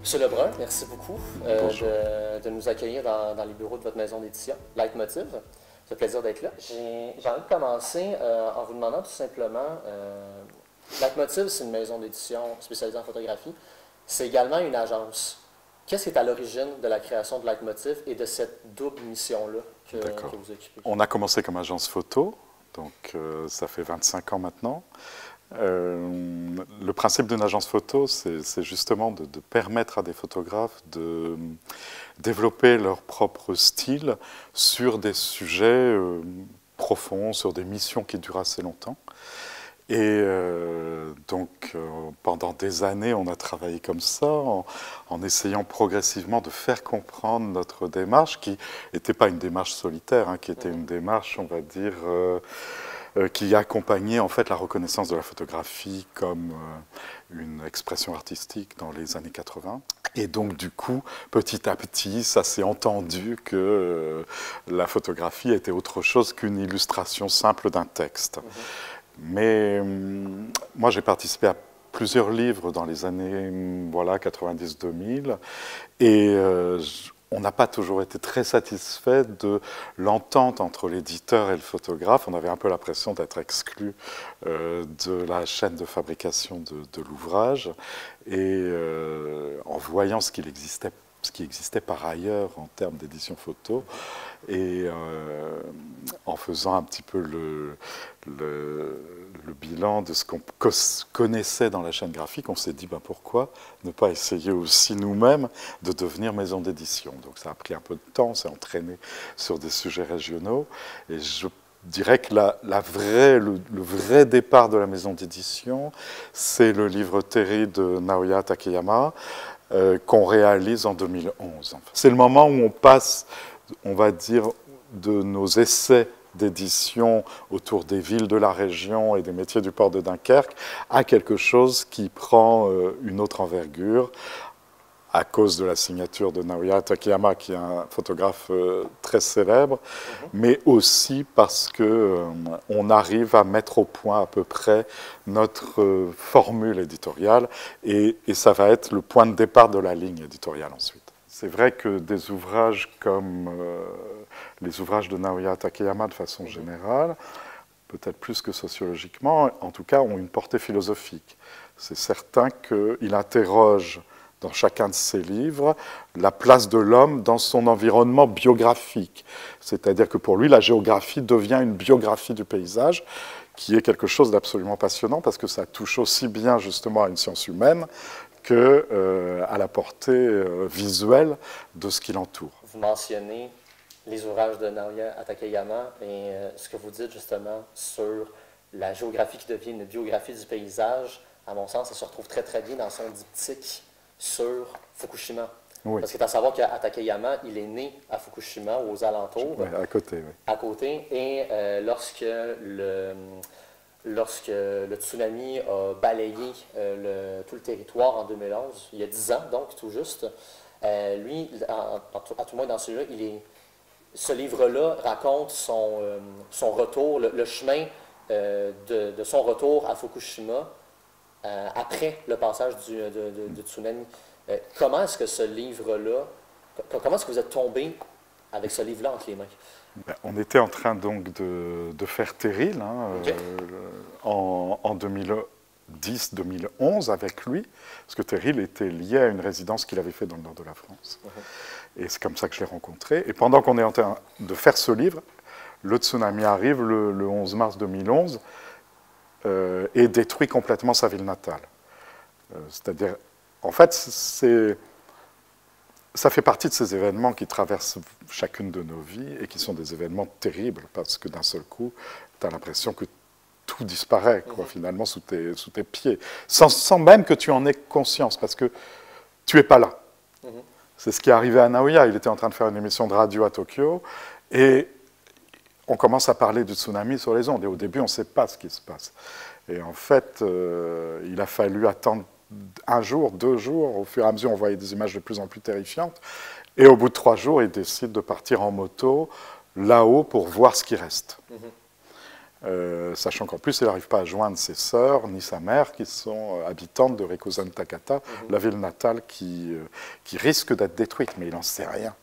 Monsieur Lebrun, merci beaucoup Bonjour. de nous accueillir dans les bureaux de votre maison d'édition, Leitmotiv. C'est un plaisir d'être là. J'ai envie de commencer en vous demandant tout simplement, Leitmotiv, c'est une maison d'édition spécialisée en photographie. C'est également une agence. Qu'est-ce qui est à l'origine de la création de Leitmotiv et de cette double mission-là que vous occupez? On a commencé comme agence photo, donc ça fait 25 ans maintenant. Le principe d'une agence photo, c'est justement de permettre à des photographes de développer leur propre style sur des sujets profonds, sur des missions qui durent assez longtemps. Et pendant des années, on a travaillé comme ça, en essayant progressivement de faire comprendre notre démarche, qui n'était pas une démarche solitaire, hein, qui était une démarche, on va dire, qui accompagnait en fait la reconnaissance de la photographie comme une expression artistique dans les années 80. Et donc du coup, petit à petit, ça s'est entendu que la photographie était autre chose qu'une illustration simple d'un texte. Mais moi, j'ai participé à plusieurs livres dans les années voilà, 90-2000 et on n'a pas toujours été très satisfait de l'entente entre l'éditeur et le photographe. On avait un peu l'impression d'être exclu de la chaîne de fabrication de l'ouvrage. Et en voyant ce qui existait par ailleurs en termes d'édition photo, et en faisant un petit peu le bilan de ce qu'on connaissait dans la chaîne graphique, on s'est dit ben, pourquoi ne pas essayer aussi nous-mêmes de devenir maison d'édition. Donc ça a pris un peu de temps, on s'est entraîné sur des sujets régionaux, et je dirais que le vrai départ de la maison d'édition, c'est le livre Terry de Naoya Takeyama, qu'on réalise en 2011. C'est le moment où on passe, on va dire, de nos essais d'édition autour des villes de la région et des métiers du port de Dunkerque à quelque chose qui prend une autre envergure à cause de la signature de Naoya Takeyama, qui est un photographe très célèbre, mais aussi parce qu'on arrive à mettre au point à peu près notre formule éditoriale, et ça va être le point de départ de la ligne éditoriale ensuite. C'est vrai que des ouvrages comme les ouvrages de Naoya Takeyama de façon générale, peut-être plus que sociologiquement, en tout cas ont une portée philosophique. C'est certain qu'il interroge dans chacun de ses livres la place de l'homme dans son environnement biographique. C'est-à-dire que pour lui, la géographie devient une biographie du paysage, qui est quelque chose d'absolument passionnant, parce que ça touche aussi bien justement à une science humaine qu'à la portée visuelle de ce qui l'entoure. Vous mentionnez les ouvrages de Naoya Takeyama et ce que vous dites justement sur la géographie qui devient une biographie du paysage, à mon sens, ça se retrouve très très bien dans son diptyque sur Fukushima. Oui. Parce qu'il est à savoir qu'à Takeyama, il est né à Fukushima, aux alentours. Oui, à côté, oui. À côté. Et lorsque le tsunami a balayé tout le territoire en 2011, il y a 10 ans, donc tout juste, lui, à tout le moins dans celui-là, ce livre-là raconte son retour, le chemin de son retour à Fukushima après le passage du tsunami. Comment est-ce que ce livre-là, comment est-ce que vous êtes tombé avec ce livre-là entre les mains? Ben, on était en train donc de faire Terril en 2010-2011 avec lui, parce que Terril était lié à une résidence qu'il avait fait dans le nord de la France. Et c'est comme ça que je l'ai rencontré. Et pendant qu'on est en train de faire ce livre, le tsunami arrive le 11 mars 2011 et détruit complètement sa ville natale. C'est-à-dire, en fait, ça fait partie de ces événements qui traversent chacune de nos vies et qui sont des événements terribles, parce que d'un seul coup, tu as l'impression que tout disparaît, quoi, finalement, sous tes pieds, sans même que tu en aies conscience, parce que tu n'es pas là. C'est ce qui est arrivé à Naoya. Il était en train de faire une émission de radio à Tokyo, et on commence à parler du tsunami sur les ondes. Et au début, on ne sait pas ce qui se passe. Et en fait, il a fallu attendre un jour, 2 jours. Au fur et à mesure, on voyait des images de plus en plus terrifiantes. Et au bout de 3 jours, il décide de partir en moto là-haut pour voir ce qui reste. sachant qu'en plus, il n'arrive pas à joindre ses sœurs ni sa mère, qui sont habitantes de Rikuzen Takata, la ville natale qui risque d'être détruite, mais il n'en sait rien.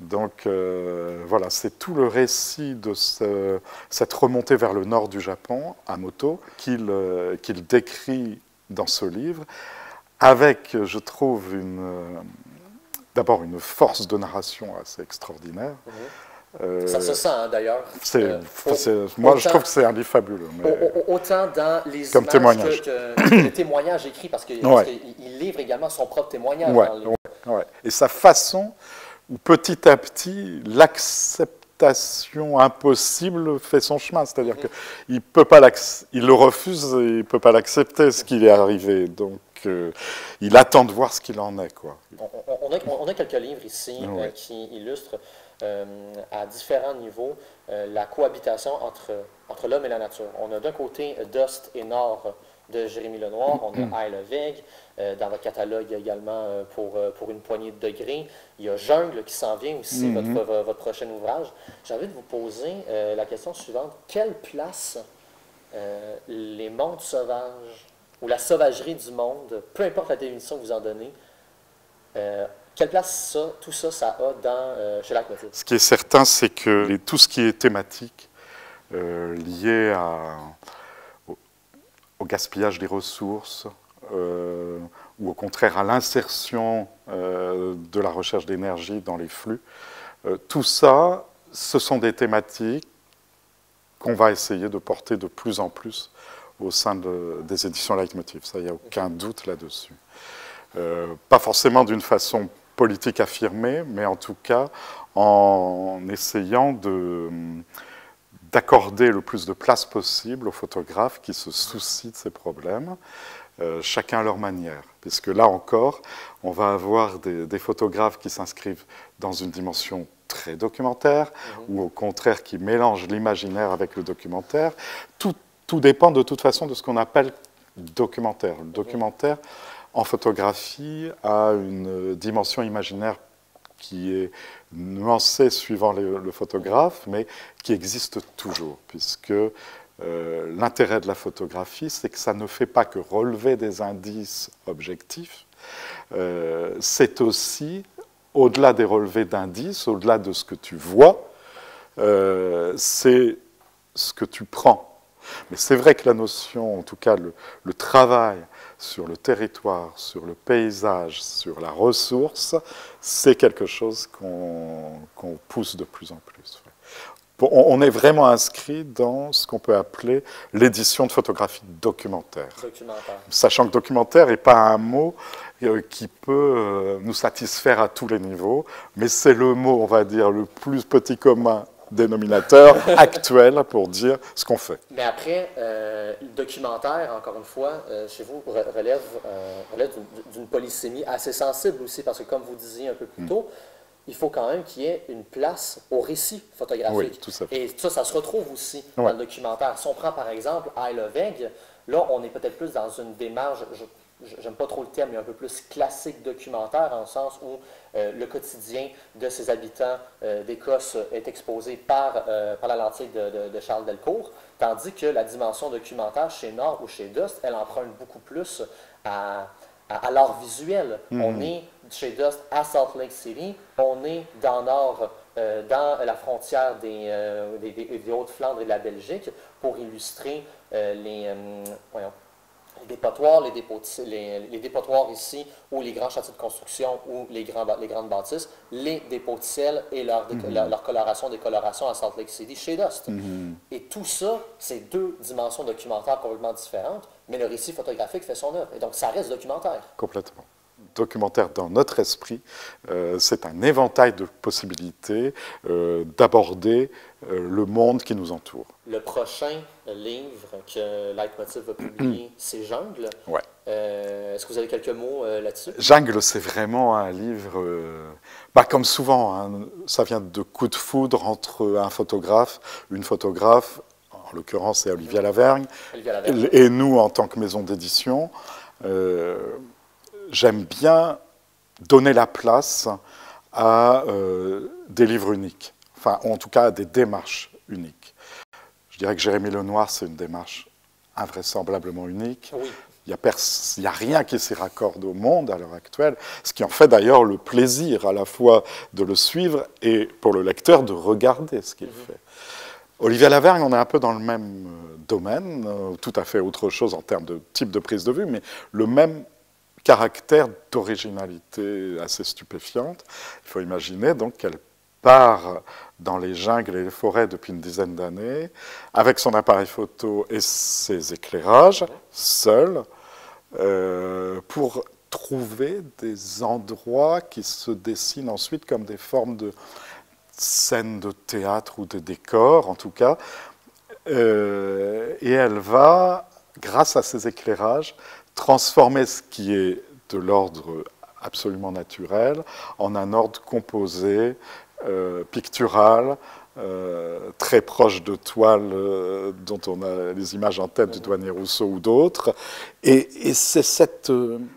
Donc voilà, c'est tout le récit de cette remontée vers le nord du Japon, à moto, qu'il décrit dans ce livre, avec, je trouve, d'abord une force de narration assez extraordinaire. Ça se sent, hein, d'ailleurs. Moi, je trouve que c'est un livre fabuleux. Autant dans les comme images témoignage. que le témoignage écrit, parce qu'il livre également son propre témoignage dans le livre. Et sa façon, où petit à petit, l'acceptation impossible fait son chemin. C'est-à-dire qu'il le refuse et il ne peut pas l'accepter, ce qui est arrivé. Donc, il attend de voir ce qu'il en est, quoi. On a quelques livres ici qui illustrent à différents niveaux la cohabitation entre l'homme et la nature. On a d'un côté Dust et Nord de Jérémy Lenoir, on a Isle of Egg, dans votre catalogue il y a également pour une poignée de degrés. Il y a Jungle qui s'en vient aussi, votre prochain ouvrage. J'ai envie de vous poser la question suivante. Quelle place les mondes sauvages ou la sauvagerie du monde, peu importe la définition que vous en donnez, quelle place tout ça a chez Leitmotiv? Ce qui est certain, c'est que tout ce qui est thématique lié au gaspillage des ressources, ou au contraire à l'insertion de la recherche d'énergie dans les flux, tout ça, ce sont des thématiques qu'on va essayer de porter de plus en plus au sein des éditions Leitmotiv. Ça, il n'y a aucun doute là-dessus. Pas forcément d'une façon politique affirmée, mais en tout cas en essayant d'accorder le plus de place possible aux photographes qui se soucient de ces problèmes, chacun à leur manière. Puisque là encore, on va avoir des photographes qui s'inscrivent dans une dimension très documentaire, ou au contraire qui mélangent l'imaginaire avec le documentaire. Tout dépend de toute façon de ce qu'on appelle documentaire. Le documentaire, en photographie, a une dimension imaginaire qui est nuancée suivant le photographe, mais qui existe toujours, puisque l'intérêt de la photographie, c'est que ça ne fait pas que relever des indices objectifs, c'est aussi, au-delà des relevés d'indices, au-delà de ce que tu vois, c'est ce que tu prends. Mais c'est vrai que la notion, en tout cas le travail sur le territoire, sur le paysage, sur la ressource, c'est quelque chose qu'on pousse de plus en plus. On est vraiment inscrit dans ce qu'on peut appeler l'édition de photographie documentaire. Sachant que documentaire n'est pas un mot qui peut nous satisfaire à tous les niveaux, mais c'est le mot, on va dire, le plus petit commun dénominateur actuel pour dire ce qu'on fait. Mais après, le documentaire, encore une fois, chez vous, relève d'une polysémie assez sensible aussi, parce que comme vous disiez un peu plus tôt, il faut quand même qu'il y ait une place au récit photographique. Oui, tout à fait. Et ça se retrouve aussi dans le documentaire. Si on prend par exemple Isle of Egg, là, on est peut-être plus dans une démarche, j'aime pas trop le terme, mais un peu plus classique documentaire, en le sens où le quotidien de ses habitants d'Écosse est exposé par la lentille de Charles Delcourt, tandis que la dimension documentaire chez Nord ou chez Dust, elle emprunte beaucoup plus à l'art visuel. On est chez Dust à Salt Lake City, on est dans Nord, dans la frontière des Hautes-Flandres et de la Belgique, pour illustrer les dépotoirs, les dépotoirs ici, ou les grands chantiers de construction, ou les grandes bâtisses, les dépôts de sel et leur décoloration à Salt Lake City chez Dust. Et tout ça, c'est deux dimensions documentaires complètement différentes, mais le récit photographique fait son œuvre. Et donc, ça reste documentaire. Complètement. Documentaire dans notre esprit, c'est un éventail de possibilités d'aborder le monde qui nous entoure. Le prochain livre que Leitmotiv va publier, c'est Jungle. Ouais. Est-ce que vous avez quelques mots là-dessus? Jungle, c'est vraiment un livre, comme souvent, hein, ça vient de coups de foudre entre un photographe, une photographe, en l'occurrence c'est Olivia Lavergne, et nous en tant que maison d'édition. J'aime bien donner la place à des livres uniques, enfin en tout cas à des démarches uniques. Je dirais que Jérémie Lenoir, c'est une démarche invraisemblablement unique. Oui. Il n'y a rien qui s'y raccorde au monde à l'heure actuelle, ce qui en fait d'ailleurs le plaisir à la fois de le suivre et pour le lecteur de regarder ce qu'il fait. Olivier Lavergne, on est un peu dans le même domaine, tout à fait autre chose en termes de type de prise de vue, mais le même caractère d'originalité assez stupéfiante. Il faut imaginer donc qu'elle part dans les jungles et les forêts depuis une dizaine d'années, avec son appareil photo et ses éclairages, seule, pour trouver des endroits qui se dessinent ensuite comme des formes de scènes de théâtre ou de décors, en tout cas. Et elle va, grâce à ces éclairages, transformer ce qui est de l'ordre absolument naturel en un ordre composé, pictural, très proche de toiles dont on a les images en tête du douanier Rousseau ou d'autres. Et c'est cette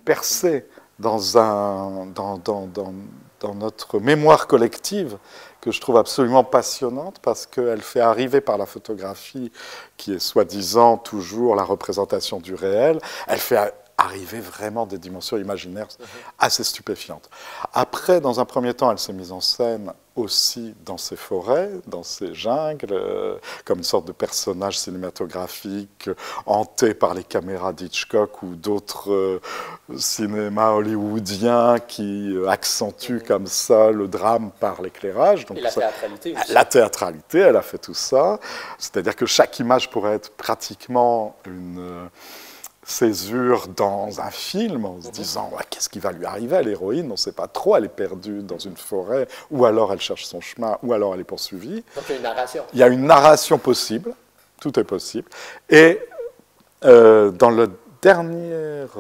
percée dans notre mémoire collective que je trouve absolument passionnante parce qu'elle fait arriver par la photographie, qui est soi-disant toujours la représentation du réel, elle fait arriver vraiment des dimensions imaginaires assez stupéfiantes. Après, dans un premier temps, elle s'est mise en scène aussi dans ces forêts, dans ces jungles, comme une sorte de personnage cinématographique hanté par les caméras d'Hitchcock ou d'autres cinémas hollywoodiens qui accentuent comme ça le drame par l'éclairage. Et la théâtralité aussi. La théâtralité, elle a fait tout ça. C'est-à-dire que chaque image pourrait être pratiquement une césure dans un film en se disant ouais, qu'est-ce qui va lui arriver à l'héroïne, on ne sait pas trop, elle est perdue dans une forêt, ou alors elle cherche son chemin, ou alors elle est poursuivie. Donc il y a une narration. Il y a une narration possible, tout est possible. Et dans la dernière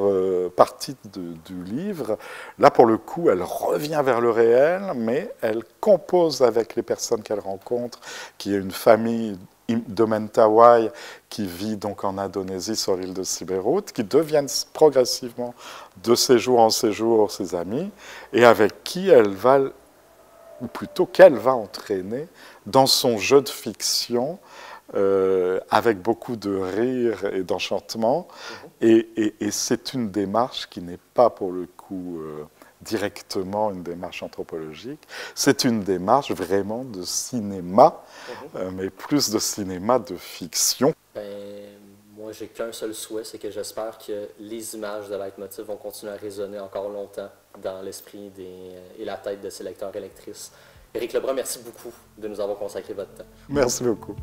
partie du livre, là pour le coup, elle revient vers le réel, mais elle compose avec les personnes qu'elle rencontre, qui est une famille de Mentawai qui vit donc en Indonésie sur l'île de Sibérut, qui deviennent progressivement de séjour en séjour ses amis, et avec qui elle va, ou plutôt qu'elle va entraîner dans son jeu de fiction, avec beaucoup de rire et d'enchantement. Et c'est une démarche qui n'est pas pour le coup directement une démarche anthropologique, c'est une démarche vraiment de cinéma, mais plus de cinéma de fiction. Moi, j'ai qu'un seul souhait, c'est que j'espère que les images de Leitmotiv vont continuer à résonner encore longtemps dans l'esprit et la tête de ces lecteurs et lectrices. Éric Lebrun, merci beaucoup de nous avoir consacré votre temps. Merci beaucoup.